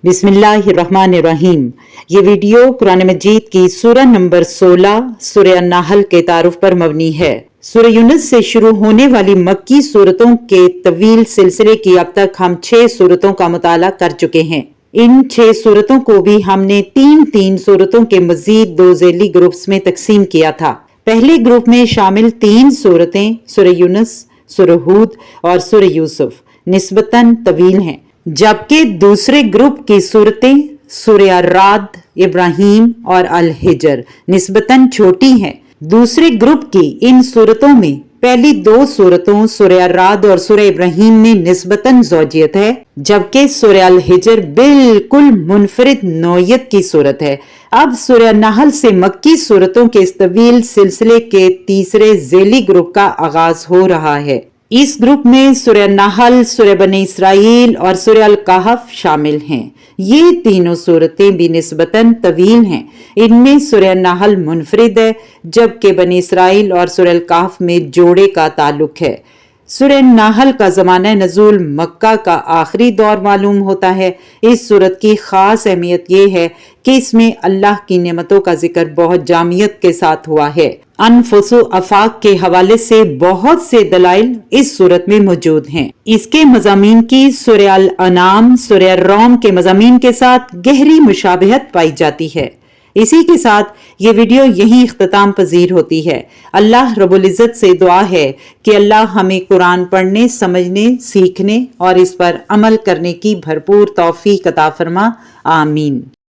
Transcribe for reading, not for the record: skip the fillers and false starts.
बिस्मिल्लाहिर्रहमानिर्रहीम। ये वीडियो कुरान मजीद की सूरह नंबर 16 सूरह नाहल के तारुफ पर मबनी है। सूरह यूनुस से शुरू होने वाली मक्की सूरतों के तवील सिलसिले की अब तक हम 6 सूरतों का मुताला कर चुके हैं। इन 6 सूरतों को भी हमने 3-3 सूरतों के मजीद 2 ज़ैली ग्रुप्स में तकसीम किया था। पहले ग्रुप में शामिल 3 सूरतें सूरह यूनुस, सूरह हूद और सूरह यूसुफ निस्बतन तवील हैं, जबकि दूसरे ग्रुप की सूरतें सूरह राद, इब्राहीम और अल हिजर निस्बतन छोटी हैं। दूसरे ग्रुप की इन सूरतों में पहली 2 सूरतों सूरह राद और सूरह इब्राहीम में निस्बतन ज़ौजियत है, जबकि सूरह अल हिजर बिल्कुल मुनफरिद नौयत की सूरत है। अब सूरह नाहल से मक्की सूरतों के इस तवील सिलसिले के तीसरे ज़ैली ग्रुप का आगाज हो रहा है। इस ग्रुप में सूरह नाहल, सूरह बनी इसराइल और सूरह अल कहफ शामिल हैं। ये तीनों सूरतें भी निस्बतन तवील हैं। इनमें सूरह नाहल मुनफरिद है, जबकि बनी इसराइल और सूरह अल कहफ में जोड़े का ताल्लुक है। सूरह नाहल का ज़माना नज़ूल मक्का का आखिरी दौर मालूम होता है। इस सूरत की ख़ास अहमियत ये है कि इसमें अल्लाह की नेमतों का जिक्र बहुत जामियत के साथ हुआ है। अनफुसु अफाक के हवाले से बहुत से दलाइल इस सूरत में मौजूद हैं। इसके मज़ामीन की सूरह अल अनाम, सूरह रोम के मज़ामीन के साथ गहरी मुशाबहत पाई जाती है। इसी के साथ ये वीडियो यहीं इख्तिताम पजीर होती है। अल्लाह रब्बुल इज़्ज़त से दुआ है कि अल्लाह हमें कुरान पढ़ने, समझने, सीखने और इस पर अमल करने की भरपूर तौफीक अता फरमा। आमीन।